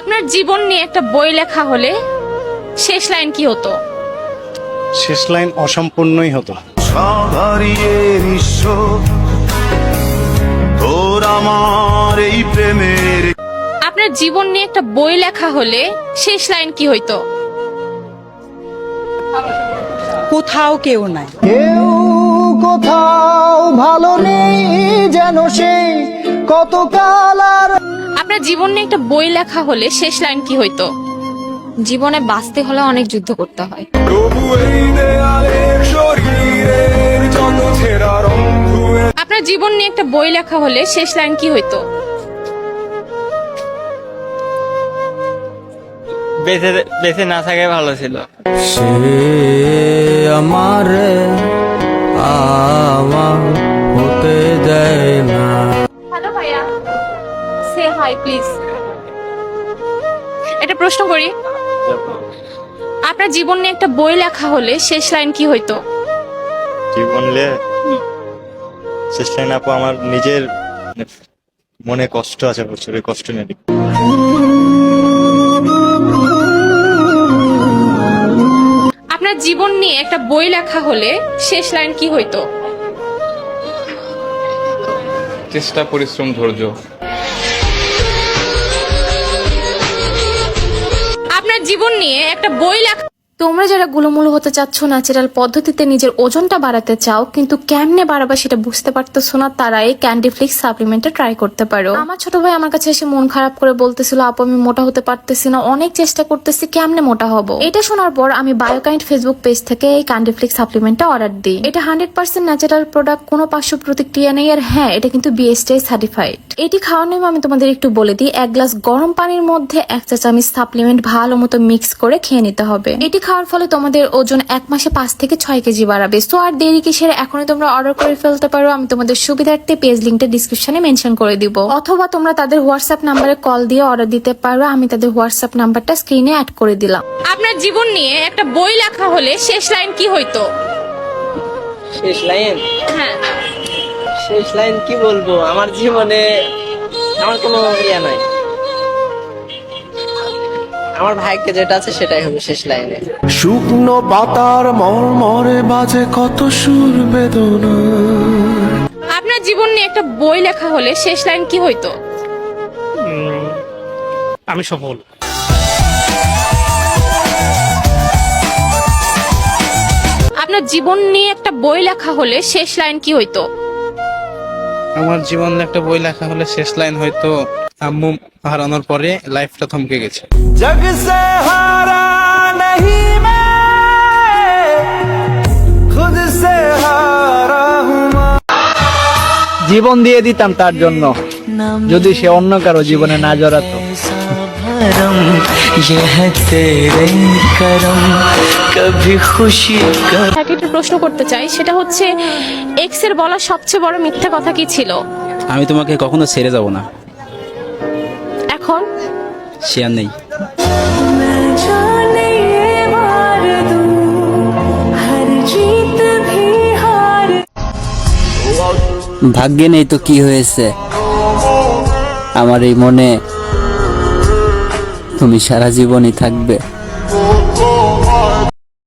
আপনার জীবন নিয়ে একটা বই লেখা হলে শেষ লাইন কি হতো? শেষ লাইন অসম্পূর্ণই হতো। সাধারিয়ে নিঃস্ব তোর আমার এই প্রেমের। আপনার জীবন নিয়ে একটা বই লেখা হলে শেষ লাইন কি হইতো? কোথাও কেউ নাই। কেউ কোথাও ভালো নেই যেন সেই কতকাল আর। আপনার জীবন নিয়ে একটা বই লেখা হলে শেষ লাইন কি হইতো? জীবনে বাঁচতে হলে অনেক যুদ্ধ করতে হয়। আপনার জীবন নিয়ে একটা বই লেখা হলে শেষ লাইন কি হইতো? বেঁচে বেঁচে না থাকাই ভালো ছিল। সে আমার আমার হতে দেয় না। হ্যালো ভাইয়া, সে হাই প্লিজ। এটা প্রশ্ন করি, আপনার জীবন নিয়ে একটা বই লেখা হলে শেষ লাইন কি হইতো? জীবন নিয়ে শেষ লাইন আপু, আমার নিজের মনে কষ্ট আছে প্রচুর, এই কষ্ট নিয়ে লিখি। আপনার জীবন নিয়ে একটা বই লেখা হলে শেষ লাইন কি হইতো? চেষ্টা, পরিশ্রম, ধৈর্য। আপনার জীবন নিয়ে একটা বই লেখা। তোমরা যারা গুলোমুলো হতে চাচ্ছ, ন্যাচারাল পদ্ধতিতে নিজের ওজনটা বাড়াতে চাও কিন্তু কেমনে বাড়াবা সেটা বুঝতে পারতেছো না, তারা এই ক্যান্ডিফ্লিক্স সাপ্লিমেন্টটা ট্রাই করতে পারো। আমার ছোট ভাই আমার কাছে এসে মন খারাপ করে বলতেছিল, আপু আমি মোটা হতে পারতেছি না, অনেক চেষ্টা করতেছি, কেমনে মোটা হব। এটা শোনার পর আমি বায়োকাইন্ড ফেসবুক পেজ থেকে এই ক্যান্ডিফ্লিক্স সাপ্লিমেন্টটা অর্ডার দিই। এটা 100% ন্যাচারাল প্রোডাক্ট, কোনো পার্শ্ব প্রতিক্রিয়া নেই, আর হ্যাঁ এটা কিন্তু বিএসটিআই সার্টিফাইড। এটি খাওয়ার নিয়ম আমি তোমাদের একটু বলে দিই। 1 গ্লাস গরম পানির মধ্যে 1 চা চামচ সাপ্লিমেন্ট ভালো মতো মিক্স করে খেয়ে নিতে হবে। এটি খাওয়ার ফলে তোমাদের ওজন 1 মাসে 5 থেকে 6 কেজি বাড়াবে। সো আর দেরি কিসের, এখনই তোমরা অর্ডার করে ফেলতে পারো। আমি তোমাদের সুবিধার্থে পেজ লিংকটা ডিসক্রিপশনে মেনশন করে দিব, অথবা তোমরা তাদের হোয়াটসঅ্যাপ নাম্বারে কল দিয়ে অর্ডার দিতে পারো। আমি তাদের হোয়াটসঅ্যাপ নাম্বারটা স্ক্রিনে অ্যাড করে দিলাম। আপনার জীবন নিয়ে একটা বই লেখা হলে শেষ লাইন কি হইতো? শেষ লাইন, হ্যাঁ, শেষ লাইন কি বলবো? আমার জীবনে আমার কোনো ইয়া নাই, আমার ভাগ্যে যেটা আছে সেটাই হবে শেষ লাইনে। শুকনো পাতার মরমরে বাজে কত সুর বেদনা। আপনার জীবন নিয়ে একটা বই লেখা হলে শেষ লাইন কি হইতো? আমি সফল। আপনার জীবন নিয়ে একটা বই লেখা হলে শেষ লাইন কি হইতো? আমার জীবনে একটা বই লেখা হলে শেষ লাইন হয়তো আম্মু হারানোর পরে লাইফটা থমকে গেছে। জগ সে হারা नहीं मैं खुद से हारा हूँ। জীবন দিয়ে দিতাম তার জন্য, যদি সে অন্য কারো জীবনে না জড়াতো। একটা প্রশ্ন করতে চাই, সেটা হচ্ছে এক্স এর বলা সবচেয়ে বড় মিথ্যা কথা কি ছিল? আমি তোমাকে কখনো ছেড়ে যাব না। এখন সে আর নেই। ভাগ্যে নেই তো কি হয়েছে, আমার এই মনে তুমি সারা জীবনই থাকবে।